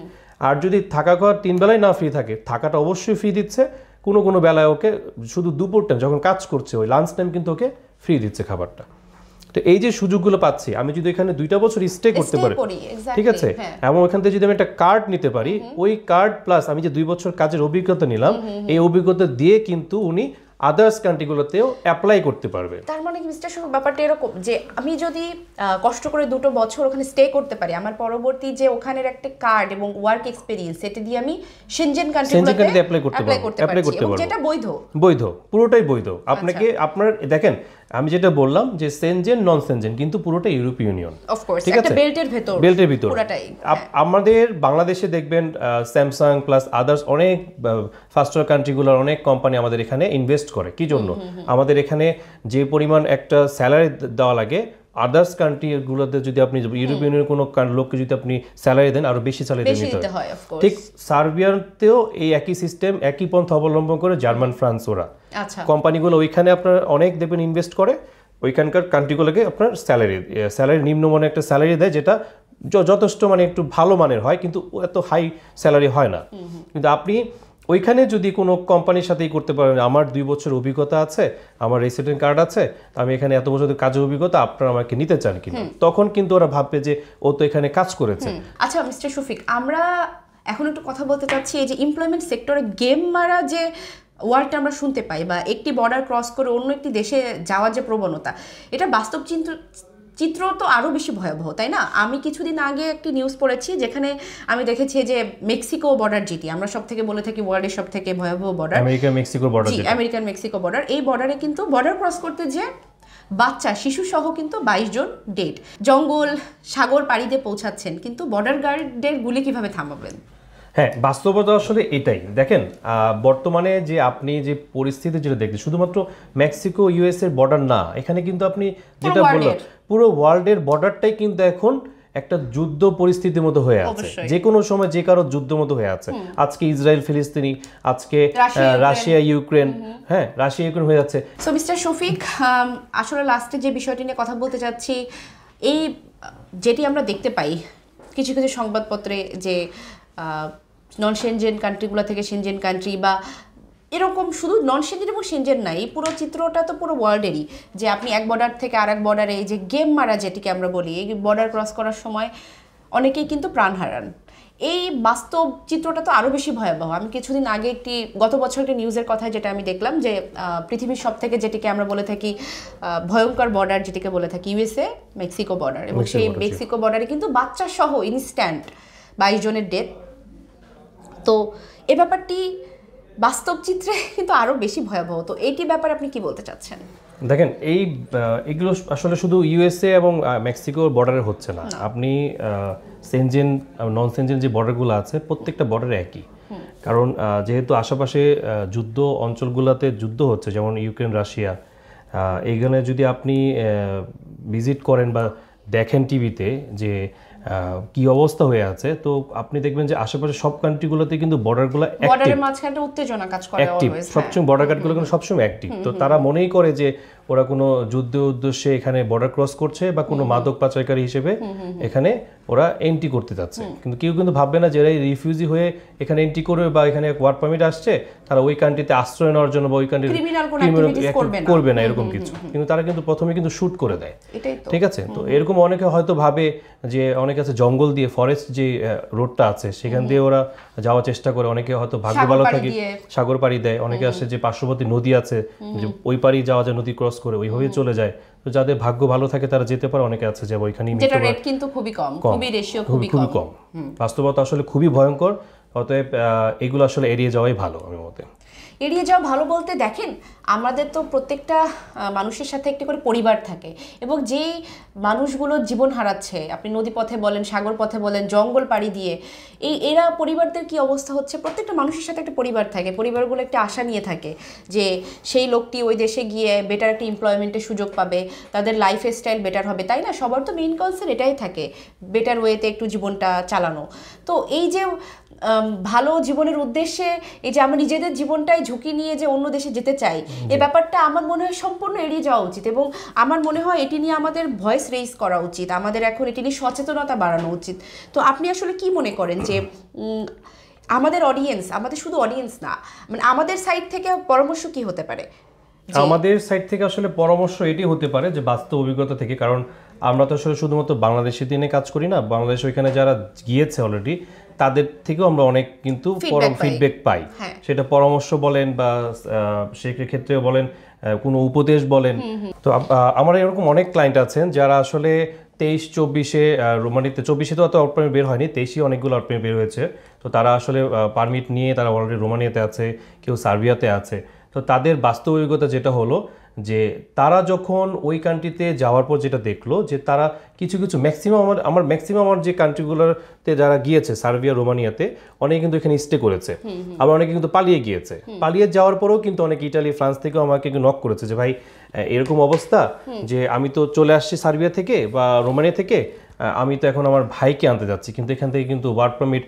আর যদি থাকা খাওয়া 3 বেলায় না ফ্রি থাকে, থাকাটা অবশ্যই ফ্রি দিচ্ছে, কোনো বেলায় ওকে শুধু দুপুর টাইম যখন কাজ করছে ওই লাঞ্চ টাইম কিন্তু ওকে ফ্রি দিচ্ছে খাবারটা। তো এই যে সুযোগগুলো পাচ্ছি, আমি যদি এখানে 2টা বছর স্টে করতে পারি, ঠিক আছে, এবং ওখান থেকে যদি আমি একটা কার্ড নিতে পারি, ওই কার্ড প্লাস আমি যে 2 বছর কাজের অভিজ্ঞতা নিলাম, এই অভিজ্ঞতা দিয়ে কিন্তু উনি আদার্স কান্ট্রিগুলোতেও অ্যাপ্লাই করতে পারবে। তার মানে কি মিস্টার শফিক, ব্যাপারটা এরকম যে আমি যদি কষ্ট করে 2 বছর ওখানে স্টে করতে পারি, আমার পরবর্তী যে ওখানের একটা কার্ড এবং ওয়ার্ক এক্সপেরিয়েন্স, এটা দিয়ে আমি সেনজেন কান্ট্রিগুলোতে অ্যাপ্লাই করতে পারছি, এবং যেটা বৈধ, পুরোটাই বৈধ। আপনাকে আপনার দেখেন, আমি যেটা বললাম যে সেনজেন নন সেনজেন, কিন্তু পুরোটা ইউরোপীয় ইউনিয়ন, ঠিক আছে, বেল্টের ভিতর পুরোটাই। আমাদের বাংলাদেশে দেখবেন স্যামসাং প্লাস আদার্স অনেক ফার্স্ট কান্ট্রিগুলোর অনেক কোম্পানি আমাদের এখানে ইনভেস্ট করে। কি জন্য? আমাদের এখানে যে পরিমাণ একটা স্যালারি দেওয়া লাগে, আদার্স কান্ট্রিগুলোতে যদি আপনি ইউরোপিয়ান ইউনিয়নের কোনো লোককে যদি আপনি স্যালারি দেন, আরো বেশি স্যালারি দিতে হয়। ঠিক সার্বিয়ানতেও এই একই সিস্টেম, একই পন্থা অবলম্বন করে জার্মান, ফ্রান্স, ওরা কোম্পানিগুলো ওইখানে আপনার অনেক দেখবেন ইনভেস্ট করে, ওইখানকার কান্ট্রিগুলোকে আপনার স্যালারি নিম্নমানের একটা স্যালারি দেয়, যেটা যথেষ্ট মানে একটু ভালো মানের হয়, কিন্তু এত হাই স্যালারি হয় না। কিন্তু আপনি ওইখানে যদি কোনো কোম্পানির সাথেই করতে পারেন, আমার 2 বছর অভিজ্ঞতা আছে, আমার রেসিডেন্ট কার্ড আছে, আমি এখানে এত বছর কাজের অভিজ্ঞতা, আপনারা আমাকে নিতে চান কিনা, তখন কিন্তু ওরা ভাববে যে ও তো এখানে কাজ করেছে। আচ্ছা মিস্টার শফিক, আমরা এখন একটু কথা বলতে চাচ্ছি এই যে এমপ্লয়মেন্ট সেক্টরে গেম মারা যে ওয়ার্ডটা আমরা শুনতে পাই, বা একটি বর্ডার ক্রস করে অন্য একটি দেশে যাওয়ার যে প্রবণতা, এটা বাস্তব চিত্র তো আরও বেশি ভয়াবহ, তাই না? আমি কিছুদিন আগে একটি নিউজ পড়েছি, যেখানে আমি দেখেছি যে মেক্সিকো বর্ডার, যেটি আমরা সব থেকে বলে থাকি ওয়ার্ল্ডের সব থেকে ভয়াবহ বর্ডার, আমেরিকান মেক্সিকো বর্ডার, এই বর্ডারে কিন্তু বর্ডার ক্রস করতে যে বাচ্চা শিশু সহ কিন্তু 22 জন ডেড, জঙ্গল সাগর পাড়ি দিয়ে পৌঁছাচ্ছেন, কিন্তু বর্ডার গার্ডের গুলি কিভাবে থামাবেন? হ্যাঁ, বাস্তবতা আসলে এটাই। দেখেন, বর্তমানে যে আপনি যে পরিস্থিতি যেটা দেখছেন, শুধুমাত্র মেক্সিকো ইউএস এর বর্ডার না, এখানে কিন্তু আপনি যেটা বললেন পুরো ওয়ার্ল্ডের বর্ডারটাই কিন্তু এখন একটা যুদ্ধ পরিস্থিতির মতো হয়ে আছে, যে কোনো সময় যে কারো যুদ্ধ মতো হয়ে আছে। আজকে ইসরায়েল ফিলিস্তিনি, আজকে রাশিয়া ইউক্রেন, হ্যাঁ রাশিয়া ইউক্রেন হয়ে যাচ্ছে। সো মিস্টার শফিক, আসলে লাস্টে যে বিষয়টি নিয়ে কথা বলতে চাচ্ছি, এই যেটি আমরা দেখতে পাই কিছু কিছু সংবাদপত্রে, যে নন সেনজেন কান্ট্রিগুলো থেকে সেনজেন কান্ট্রি, বা এরকম শুধু নন সেনজেন এবং সেনজেন নাই, এই পুরো চিত্রটা তো পুরো ওয়ার্ল্ডেরই, যে আপনি এক বর্ডার থেকে আরেক বর্ডারে এই যে গেম মারা যেটিকে আমরা বলি, এই বর্ডার ক্রস করার সময় অনেকেই কিন্তু প্রাণ হারান। এই বাস্তব চিত্রটা তো আরও বেশি ভয়াবহ। আমি কিছুদিন আগে গত বছর একটি নিউজের কথা যেটা আমি দেখলাম, যে পৃথিবীর সব থেকে যেটিকে আমরা বলে থাকি ভয়ঙ্কর বর্ডার, যেটিকে বলে থাকি ইউএসএ মেক্সিকো বর্ডার, এবং সেই মেক্সিকো বর্ডারে কিন্তু বাচ্চা সহ ইনস্ট্যান্ট 22 জনের ডেথ। তো এই ব্যাপারটি বাস্তব চিত্রে কিন্তু আরও বেশি ভয়াবহ। তো এইটি ব্যাপারে আপনি কি বলতে চাচ্ছেন? দেখেন, এগুলো আসলে শুধু ইউএসএ এবং মেক্সিকোর বর্ডারে হচ্ছে না। আপনি সেনজেন নন সেনজেন যে বর্ডারগুলো আছে, প্রত্যেকটা বর্ডারে একই। কারণ যেহেতু আশেপাশে যুদ্ধ অঞ্চলগুলোতে যুদ্ধ হচ্ছে, যেমন ইউক্রেন, রাশিয়া, এইখানে যদি আপনি ভিজিট করেন বা দেখেন টিভিতে যে কি অবস্থা হয়ে আছে, তো আপনি দেখবেন যে আশেপাশে সব কান্ট্রিগুলোতে কিন্তু বর্ডারগুলো বর্ডারের মাঝখানে উত্তেজনা কাজ করে অলওয়েজ, সবসময় বর্ডার গার্ডগুলো কিন্তু সবসময় অ্যাক্টিভ। তো তারা মনেই করে যে ওরা কোনো যুদ্ধ উদ্দেশ্যে এখানে বর্ডার ক্রস করছে, বা কোনো মাদক পাচারকারী হিসেবে এখানে ওরা এন্ট্রি করতে যাচ্ছে। কিন্তু কেউ কিন্তু ভাববে না যে এরা রিফিউজি হয়ে এখানে এন্ট্রি করবে, বা এখানে ওয়ার্ক পারমিট আসছে, তারা ওই কান্ট্রিতে আশ্রয় নেওয়ার জন্য বা ওই কান্ট্রি করবে না, এরকম কিছু। কিন্তু তারা কিন্তু প্রথমে কিন্তু শুট করে দেয়, ঠিক আছে? তো এরকম অনেকে হয়তো ভাবে যে, অনেকে আছে জঙ্গল দিয়ে, ফরেস্ট যে রোডটা আছে সেখান দিয়ে ওরা যাওয়ার চেষ্টা করে, অনেকে হয়তো ভাগ্য ভালো থাকে সাগর পাড়ি দেয়, অনেকে আসে যে পার্শ্ববর্তী নদী আছে যে ওই পাড়ি যাওয়া যায়, নদী ক্রস করে ওইভাবে চলে যায়। তো যাদের ভাগ্য ভালো থাকে তারা যেতে পারে, অনেকে আছে যে ওইখানে যেটা রেট কিন্তু খুবই কম, খুবই রেশিও খুবই কম। বাস্তবতা আসলে খুবই ভয়ঙ্কর। অতএব এগুলো আসলে এড়িয়ে যাওয়াই ভালো আমার মতে। এড়িয়ে যাওয়া ভালো বলতে, দেখেন আমাদের তো প্রত্যেকটা মানুষের সাথে একটি করে পরিবার থাকে, এবং যেই মানুষগুলো জীবন হারাচ্ছে, আপনি নদী পথে বলেন, সাগর পথে বলেন, জঙ্গল পাড়ি দিয়ে, এরা পরিবারদের কি অবস্থা হচ্ছে, প্রত্যেকটা মানুষের সাথে একটা পরিবার থাকে, পরিবারগুলো একটা আশা নিয়ে থাকে যে সেই লোকটি ওই দেশে গিয়ে বেটার একটা এমপ্লয়মেন্টের সুযোগ পাবে, তাদের লাইফ স্টাইল বেটার হবে, তাই না? সবার তো মেইন কনসার্ন এটাই থাকে, বেটার ওয়েতে একটু জীবনটা চালানো। তো এই যে ভালো জীবনের উদ্দেশ্যে এই যে আমরা নিজেদের জীবনটাই ঝুঁকি নিয়ে যে অন্য দেশে যেতে চাই, এই ব্যাপারটা আমার মনে হয় সম্পূর্ণ এড়িয়ে যাওয়া উচিত, এবং আমার মনে হয় এটি নিয়ে আমাদের ভয়েস রেইজ করা উচিত, আমাদের এখন এটি নিয়ে সচেতনতা বাড়ানো উচিত। তো আপনি আসলে কি মনে করেন যে আমাদের অডিয়েন্স, আমাদের শুধু অডিয়েন্স না, মানে আমাদের সাইড থেকে পরামর্শ কি হতে পারে? আমাদের সাইড থেকে আসলে পরামর্শ এটি হতে পারে যে বাস্তব অভিজ্ঞতা থেকে, কারণ আমরা তো আসলে শুধুমাত্র বাংলাদেশি দিনে কাজ করি না, বাংলাদেশ ওইখানে যারা গিয়েছে অলরেডি তাদের থেকেও আমরা অনেক কিন্তু ফিডব্যাক পাই। সেটা পরামর্শ বলেন বা সেক্ষেত্রে বলেন কোনো উপদেশ বলেন। তো আমার এরকম অনেক ক্লায়েন্ট আছেন যারা আসলে 23-24-এ রোমানিতে, 24-এ তো অত ওয়ার্ক পারমিট বের হয়নি, 23-এ অনেকগুলো ওয়ার্ক পারমিট বের হয়েছে। তো তারা আসলে পারমিট নিয়ে তারা অলরেডি রোমানিয়াতে আছে, কেউ সার্বিয়াতে আছে। তো তাদের বাস্তব অভিজ্ঞতা যেটা হলো যে তারা যখন ওই কান্ট্রিতে যাওয়ার পর যেটা দেখলো যে তারা কিছু ম্যাক্সিমাম আমার যে কান্ট্রিগুলোতে যারা গিয়েছে সার্বিয়া রোমানিয়াতে অনেকে কিন্তু এখানে স্টে করেছে, আবার অনেকে কিন্তু পালিয়ে গিয়েছে। পালিয়ে যাওয়ার পরেও কিন্তু অনেকে ইটালি ফ্রান্স থেকেও আমাকে নক করেছে যে ভাই এরকম অবস্থা যে আমি তো চলে আসছি সার্বিয়া থেকে বা রোমানিয়া থেকে, আমি তো এখন আমার ভাইকে আনতে যাচ্ছি, কিন্তু এখান থেকে কিন্তু ওয়ার্ক পারমিট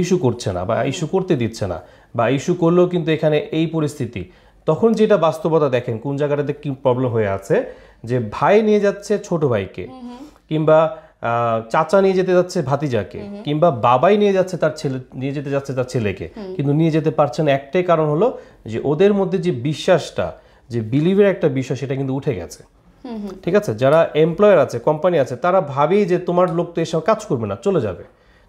ইস্যু করছে না বা ইস্যু করতে দিচ্ছে না, বা ইস্যু করলেও কিন্তু এখানে এই পরিস্থিতি। তখন যেটা বাস্তবতা দেখেন কোন জায়গাটাতে কি প্রবলেম হয়ে আছে, যে ভাই নিয়ে যাচ্ছে ছোট ভাইকে, কিংবা চাচা নিয়ে যেতে যাচ্ছে ভাতিজাকে, কিংবা বাবাই নিয়ে যেতে যাচ্ছে তার ছেলেকে, কিন্তু নিয়ে যেতে পারছে না। একটাই কারণ হলো যে ওদের মধ্যে যে বিশ্বাসটা, যে বিলিভের একটা বিষয়, সেটা কিন্তু উঠে গেছে। ঠিক আছে, যারা এমপ্লয়ার আছে, কোম্পানি আছে, তারা ভাবেই যে তোমার লোক তো এসব কাজ করবে না, চলে যাবে।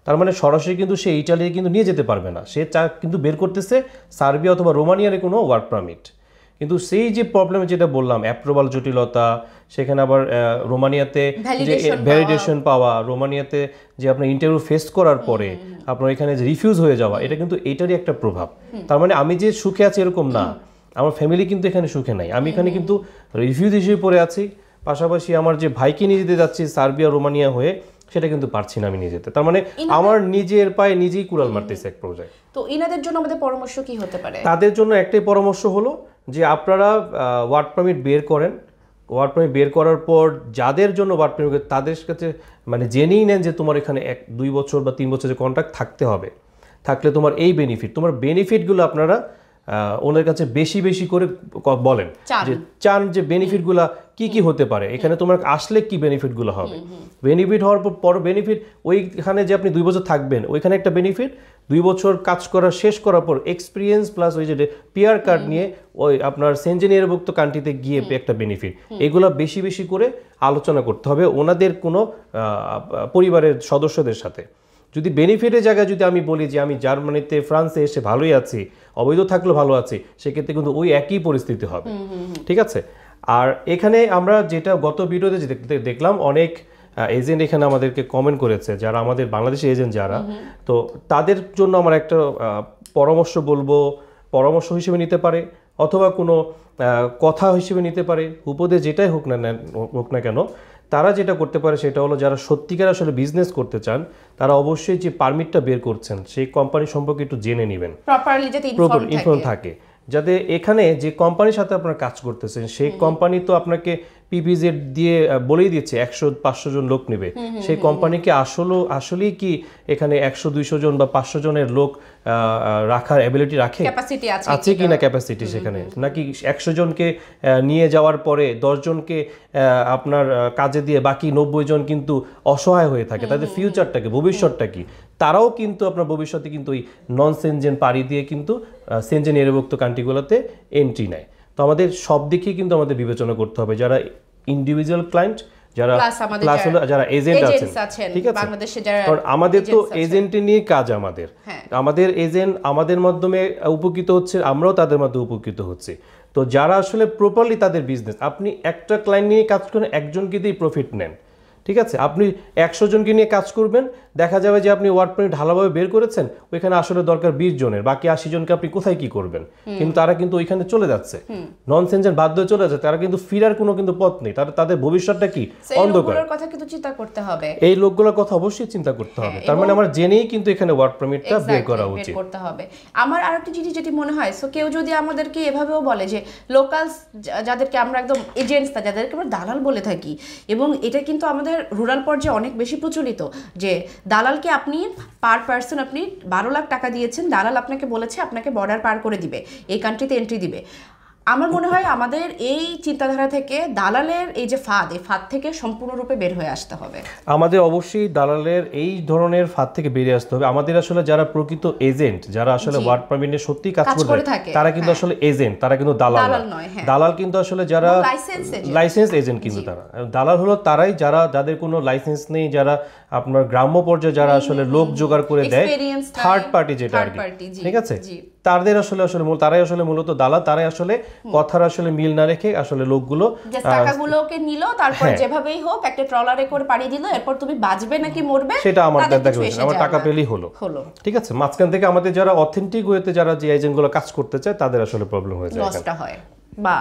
তার মানে সরাসরি কিন্তু সে ইটালি কিন্তু নিয়ে যেতে পারবে না, সে কিন্তু বের করতেছে সার্বিয়া অথবা রোমানিয়ার কোনো ওয়ার্ক পারমিট। কিন্তু সেই যে প্রবলেম যেটা বললাম, অ্যাপ্রুভাল জটিলতা, সেখানে আবার রোমানিয়াতে যে ভ্যালিডেশন পাওয়া, রোমানিয়াতে যে আপনার ইন্টারভিউ ফেস করার পরে আপনার এখানে যে রিফিউজ হয়ে যাওয়া, এটা কিন্তু এটারই একটা প্রভাব। তার মানে আমি যে সুখে আছি এরকম না, আমার ফ্যামিলি কিন্তু এখানে সুখে নাই, আমি এখানে কিন্তু রিফিউজ হিসেবে পড়ে আছি। পাশাপাশি আমার যে ভাইকে নিয়ে যেতে যাচ্ছি সার্বিয়া রোমানিয়া হয়ে, সেটা কিন্তু পারছি না আমি নিয়ে যেতে। তার মানে আমার নিজের পায়ে নিজেই কুড়াল মারতেছে এক পর্যায়ে। তো ইনাদের জন্য আমাদের পরামর্শ কি হতে পারে? তাদের জন্য একটাই পরামর্শ হলো যে আপনারা ওয়ার্ক পারমিট বের করেন, ওয়ার্ক পারমিট বের করার পর যাদের জন্য ওয়ার্ক পারমিট, তাদের কাছে মানে জেনেই নেন যে তোমার এখানে 1-2 বছর বা 3 বছরের কন্ট্রাক্ট থাকতে হবে, থাকলে তোমার এই বেনিফিট, তোমার বেনিফিটগুলো আপনারা ওনার কাছে বেশি করে বলেন, যে চান যে বেনিফিটগুলো কি হতে পারে, এখানে তোমার আসলে কি বেনিফিটগুলো হবে। বেনিফিট হওয়ার পর বেনিফিট ওইখানে যে আপনি 2 বছর থাকবেন, ওইখানে একটা বেনিফিট, 2 বছর কাজ করা শেষ করার পর এক্সপিরিয়েন্স প্লাস ওই যে পিআর কার্ড নিয়ে ওই আপনার সেনজেনিয়ারভুক্ত কান্ট্রিতে গিয়ে একটা বেনিফিট, এগুলো বেশি করে আলোচনা করতে হবে ওনাদের কোনো পরিবারের সদস্যদের সাথে। যদি বেনিফিটের জায়গায় যদি আমি বলি যে আমি জার্মানিতে ফ্রান্সে এসে ভালোই আছি, অবৈধ থাকলেও ভালো আছি, সেক্ষেত্রে কিন্তু ওই একই পরিস্থিতি হবে। ঠিক আছে। আর এখানে আমরা যেটা গত ভিডিওতে দেখলাম, অনেক এজেন্ট এখানে আমাদেরকে কমেন্ট করেছে, যারা আমাদের বাংলাদেশি এজেন্ট যারা, তো তাদের জন্য আমার একটা পরামর্শ হিসেবে নিতে পারে, অথবা কোনো কথা হিসেবে নিতে পারে, উপদেশ যেটাই হোক না কেন, তারা যেটা করতে পারে সেটা হলো, যারা সত্যিকার আসলে বিজনেস করতে চান, তারা অবশ্যই যে পারমিটটা বের করছেন সেই কোম্পানি সম্পর্কে একটু জেনে নেবেন, প্রপারলি যাতে ইনফর্ম থাকে, যাতে এখানে যে কোম্পানির সাথে আপনারা কাজ করতেছেন সেই কোম্পানি তো আপনাকে পিপিজেড দিয়ে বলেই দিচ্ছে 100-500 জন লোক নেবে, সেই কোম্পানিকে আসলেই কি এখানে 100-200 জন বা 500 জনের লোক রাখার অ্যাবিলিটি রাখে, আছে কি না ক্যাপাসিটি সেখানে, নাকি 100 জনকে নিয়ে যাওয়ার পরে 10 জনকে আপনার কাজে দিয়ে বাকি 90 জন কিন্তু অসহায় হয়ে থাকে, তাদের ফিউচারটাকে, ভবিষ্যৎটা কি, তারাও কিন্তু আপনার ভবিষ্যতে কিন্তু ওই নন সেনজেন পাড়ি দিয়ে কিন্তু সেনজেন এরভুক্ত কান্ট্রিগুলোতে এন্ট্রি নেয়। তো আমাদের সব দিকেই কিন্তু আমাদের বিবেচনা করতে হবে, যারা ইন্ডিভিজুয়াল ক্লায়েন্ট, যারা প্লাস হলো যারা এজেন্ট আছেন, ঠিক আছে, কারণ আমাদের তো এজেন্ট নিয়ে কাজ, আমাদের এজেন্ট আমাদের মাধ্যমে উপকৃত হচ্ছে, আমরাও তাদের মাধ্যমে উপকৃত হচ্ছি। তো যারা আসলে প্রপারলি তাদের বিজনেস, আপনি একটা ক্লায়েন্ট নিয়ে কাজ করেন, একজনকে দিয়ে প্রফিট নেন, ঠিক আছে, আপনি 100 জনকে নিয়ে কাজ করবেন, দেখা যাবে যে আপনি ওয়ার্ক পারমিট ভালোভাবে বের করেছেন, ওইখানে আসলে দরকার 20 জনের, বাকি 80 জনকে আপনি কোথায় কি করবেন, কিন্তু তারা কিন্তু ওইখানে চলে যাচ্ছে, নন সেনজেন বাধ্য হয়ে চলে যাচ্ছে, তারা কিন্তু ফিরার কোনো কিন্তু পথ নেই, তাদের ভবিষ্যৎটা কি অন্ধকার, কথা কিন্তু চিন্তা করতে হবে, এই লোকগুলোর কথা অবশ্যই চিন্তা করতে হবে। তার মানে আমরা জেনেই কিন্তু এখানে ওয়ার্ক পারমিটটা বের করা উচিত করতে হবে। আমার আরেকটা জিনিস যেটি মনে হয়, সো কেউ যদি আমাদেরকে এভাবেও বলে যে লোকালস যাদেরকে আমরা একদম এজেন্টস, যাদেরকে আমরা দালাল বলে থাকি, এবং এটা কিন্তু আমাদের রুরাল পর্যায়ে অনেক বেশি প্রচলিত, যে দালালকে আপনি পার পার্সন আপনি 12 লাখ টাকা দিয়েছেন, দালাল আপনাকে বলেছে আপনাকে বর্ডার পার করে দিবে, এই কান্ট্রিতে এন্ট্রি দিবে। আমার মনে হয় আমাদের এই চিন্তাধারা থেকে দালালের এই যে ফাঁদ, এই ফাঁদ থেকে সম্পূর্ণরূপে বের হয়ে আসতে হবে। আমাদের অবশ্যই দালালের এই ধরনের ফাঁদ থেকে বেরিয়ে আসতে হবে। আমাদের আসলে যারা প্রকৃত এজেন্ট, যারা আসলে ওয়ার্ক পারমিটে সত্যি কাজ করে থাকে, তারা কিন্তু আসলে এজেন্ট, তারা কিন্তু দালাল নয়। দালাল কিন্তু আসলে যারা লাইসেন্স এজেন্ট, কিন্তু তারা দালাল হলো তারাই যাদের কোনো লাইসেন্স নেই, যারা আপনার গ্রাম্য পর্যায়ে যারা আসলে লোক জোগাড় করে দেয়, থার্ড পার্টি যেটা আর কি, ঠিক আছে, তাদের তারাই আসলে মূলত দালাল। তারাই আসলে কথার আসলে মিল না রেখে আসলে লোকগুলো টাকাগুলোকে নিল, তারপর যেভাবেই হোক একটা ট্রলারে করে পাড়ি দিল, এরপর তুমি বাঁচবে নাকি মরবে সেটা আমার আমার টাকা পেলেই হলো, ঠিক আছে। মাঝখান থেকে আমাদের যারা অথেন্টিক ওয়েতে যারা যে এজেন্টগুলো কাজ করতে চায় তাদের আসলে প্রবলেম হয়ে যায়, লসটা হয়। বা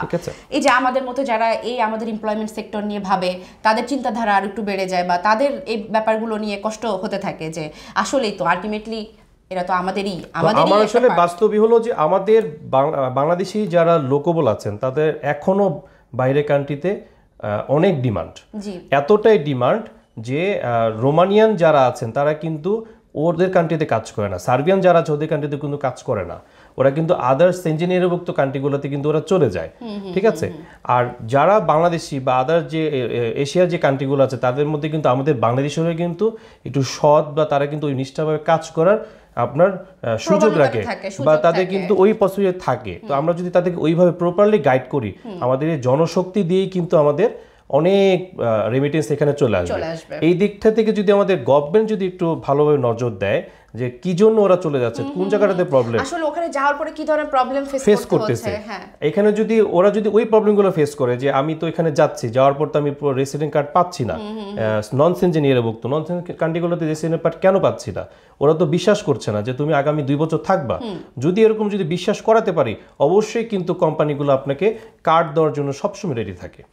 এই যে আমাদের মতো যারা এই আমাদের এমপ্লয়মেন্ট সেক্টর নিয়ে ভাবে, তাদের চিন্তাধারা আর একটু বেড়ে যায়, বা তাদের এই ব্যাপারগুলো নিয়ে কষ্ট হতে থাকে যে আসলেই তো আলটিমেটলি এরা তো আমাদেরই। আমার আসলে বাস্তবই হলো যে আমাদের বাংলাদেশি যারা লোকবল আছেন তাদের এখনো বাইরে কান্ট্রিতে অনেক ডিমান্ড, এতটাই ডিমান্ড যে রোমানিয়ান যারা আছেন তারা কিন্তু ওদের কান্ট্রিতে কাজ করে না, সার্বিয়ান যারা আছে ওদের কান্ট্রিতে কিন্তু কাজ করে না, ওরা কিন্তু আদার্স ইঞ্জিনিয়ারভুক্ত কান্ট্রিগুলোতে কিন্তু ওরা চলে যায়, ঠিক আছে। আর যারা বাংলাদেশি বা আদার্স যে এশিয়ার যে কান্ট্রিগুলো আছে তাদের মধ্যে কিন্তু আমাদের বাংলাদেশেরও কিন্তু একটু সৎ বা তারা কিন্তু ওই নিষ্ঠাভাবে কাজ করার আপনার সুযোগ রাখে, বা তাদের কিন্তু ওই পছন্দ থাকে। তো আমরা যদি তাদেরকে ওইভাবে প্রপারলি গাইড করি, আমাদের এই জনশক্তি দিয়েই কিন্তু আমাদের অনেক রেমিটেন্স এখানে চলে আসবে। এই দিকটা থেকে যদি আমাদের গভর্নমেন্ট যদি একটু ভালোভাবে নজর দেয় যে কি জন্য ওরা চলে যাচ্ছে, কোন জায়গাটাতে প্রবলেম, আসলে ওখানে যাওয়ার পরে কি ধরনের প্রবলেম ফেস করতেছে, এখানে যদি ওরা যদি ওই প্রবলেমগুলো ফেস করে যে আমি তো এখানে যাচ্ছি, যাওয়ার পর তো আমি রেসিডেন্ট কার্ড পাচ্ছি না, নন ইঞ্জিনিয়ারভুক্ত নন কান্ট্রিগুলোতে রেসিডেন্ট কার্ড কেন পাচ্ছি না, ওরা তো বিশ্বাস করছে না যে তুমি আগামী 2 বছর থাকবা। যদি এরকম যদি বিশ্বাস করাতে পারি, অবশ্যই কিন্তু কোম্পানিগুলো আপনাকে কার্ড দেওয়ার জন্য সবসময় রেডি থাকে।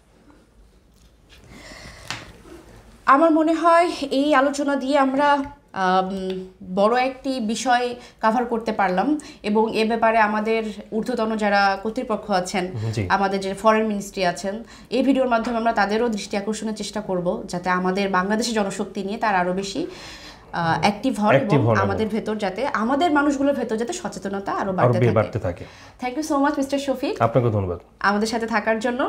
আমার মনে হয় এই আলোচনা দিয়ে আমরা বড় একটি বিষয় কভার করতে পারলাম, এবং এ ব্যাপারে আমাদের ঊর্ধ্বতন যারা কর্তৃপক্ষ আছেন, আমাদের যে ফরেন মিনিস্ট্রি আছেন, এই ভিডিওর মাধ্যমে আমরা তাদেরও দৃষ্টি আকর্ষণের চেষ্টা করব যাতে আমাদের বাংলাদেশের জনশক্তি নিয়ে তারা আরও বেশি অ্যাক্টিভ হন, এবং আমাদের ভেতর যাতে আমাদের মানুষগুলোর ভেতর যাতে সচেতনতা আরও বাড়তে থাকে। Thank you so much mister Shafiq, আপনাকে ধন্যবাদ আমাদের সাথে থাকার জন্য।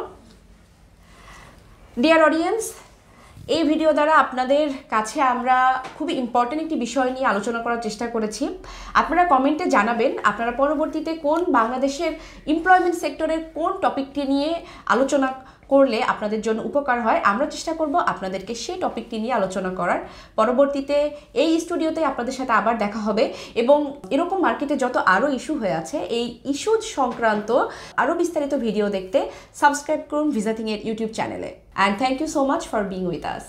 ডিয়ার অডিয়েন্স, এই ভিডিও দ্বারা আপনাদের কাছে আমরা খুবই ইম্পর্টেন্ট একটি বিষয় নিয়ে আলোচনা করার চেষ্টা করেছি। আপনারা কমেন্টে জানাবেন আপনারা পরবর্তীতে কোন বাংলাদেশের এমপ্লয়মেন্ট সেক্টরের কোন টপিকটি নিয়ে আলোচনা করলে আপনাদের জন্য উপকার হয়। আমরা চেষ্টা করব আপনাদেরকে সেই টপিকটি নিয়ে আলোচনা করার। পরবর্তীতে এই স্টুডিওতে আপনাদের সাথে আবার দেখা হবে, এবং এরকম মার্কেটে যত আরও ইস্যু হয়ে আছে এই ইস্যু সংক্রান্ত আরও বিস্তারিত ভিডিও দেখতে সাবস্ক্রাইব করুন ভিজাথিং এর ইউটিউব চ্যানেলে। And thank you so much for being with us.